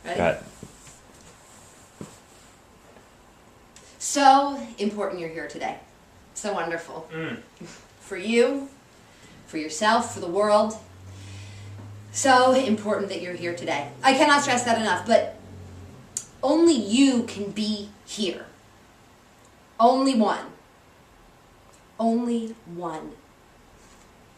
Ready? Got it. So important you're here today. So wonderful. For you, for yourself, for the world. So important that you're here today. I cannot stress that enough, but only you can be here. Only one. Only one.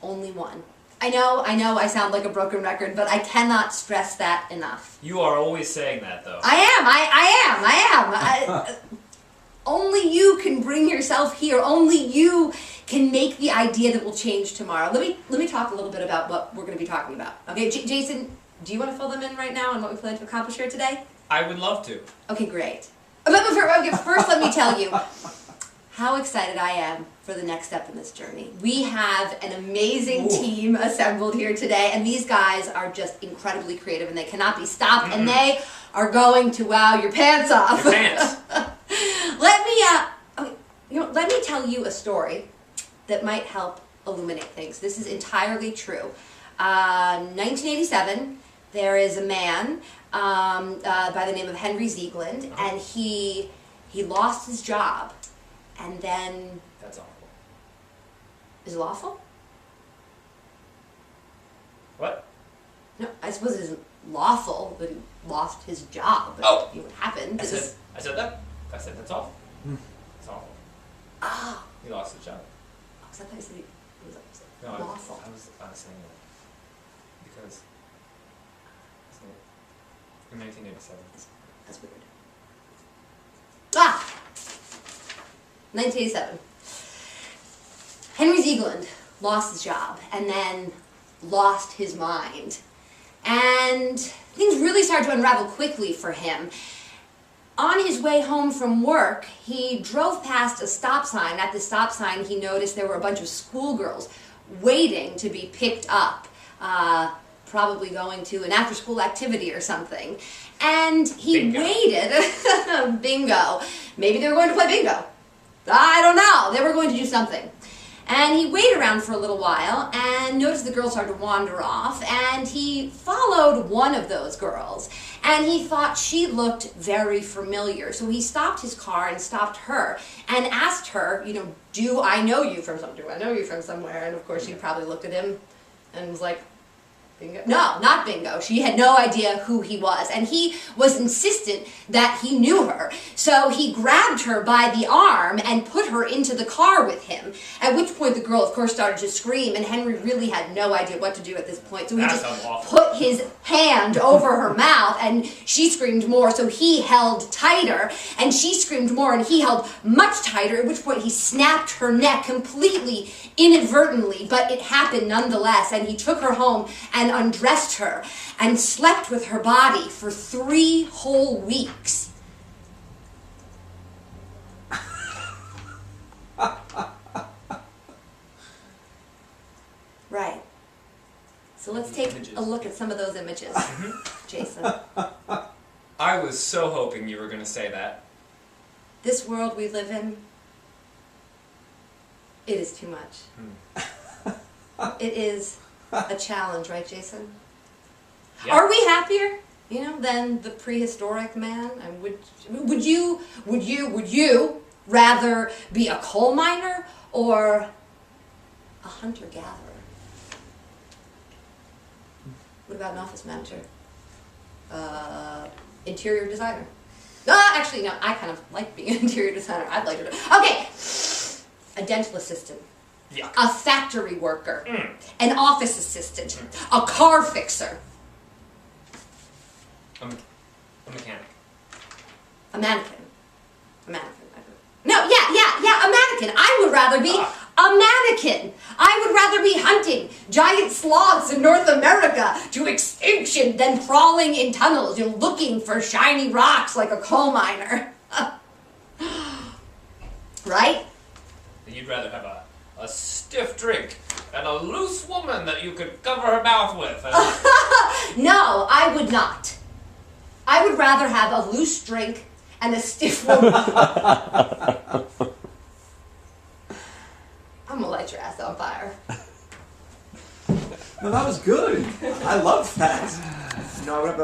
Only one. I know, I sound like a broken record, but I cannot stress that enough. You are always saying that, though. I am. Only you can bring yourself here. Only you can make the idea that will change tomorrow. Let me talk a little bit about what we're going to be talking about. Okay, Jason, do you want to fill them in right now on what we plan to accomplish here today? I would love to. Okay, great. But first let me tell you how excited I am for the next step in this journey. We have an amazing team assembled here today, and these guys are just incredibly creative, and they cannot be stopped, and they are going to wow your pants off. Your pants. Let me tell you a story that might help illuminate things. This is entirely true. 1987, there is a man by the name of Henry Ziegland, and he lost his job, and then... That's awful. Is it lawful? What? No, I suppose it isn't lawful, but he lost his job. Oh! What happened? I said that? I said that's awful. It's awful. Ah! He lost his job. I thought you said it was No, lawful. I was saying that because in 1987. That's weird. Ah! 1987. Henry Ziegland lost his job and then lost his mind. And things really started to unravel quickly for him. On his way home from work, he drove past a stop sign. At the stop sign, he noticed there were a bunch of schoolgirls waiting to be picked up, probably going to an after-school activity or something. And he waited. Bingo. Maybe they were going to play bingo. I don't know. They were going to do something. And he waited around for a little while and noticed the girls started to wander off, and he followed one of those girls, and he thought she looked very familiar. So he stopped his car and stopped her and asked her, do I know you from somewhere? Do I know you from somewhere? And of course she probably looked at him and was like, bingo. No, not bingo. She had no idea who he was, and he was insistent that he knew her. So he grabbed her by the arm and put her into the car with him, at which point the girl, of course, started to scream, and Henry really had no idea what to do at this point. So he just put his hand over her mouth, and she screamed more, so he held tighter, and she screamed more, and he held much tighter, at which point he snapped her neck completely inadvertently, but it happened nonetheless, and he took her home and undressed her and slept with her body for 3 whole weeks. Right. So let's take a look at some of those images, Jason. I was so hoping you were going to say that. This world we live in, it is too much. It is a challenge, right, Jason? Yeah. Are we happier, than the prehistoric man? And would you rather be a coal miner or a hunter-gatherer? What about an office manager? Interior designer? Actually, no, I kind of like being an interior designer. I'd like to do. Okay, a dental assistant. Yuck. A factory worker. An office assistant. A car fixer. A mechanic. A mannequin. A mannequin. No, yeah, a mannequin. I would rather be a mannequin. I would rather be hunting giant sloths in North America to extinction than crawling in tunnels, looking for shiny rocks like a coal miner. Right? You'd rather have a stiff drink and a loose woman that you could cover her mouth with. No, I would not. I would rather have a loose drink and a stiff woman. I'm gonna light your ass on fire. No, that was good. I loved that. No, I would have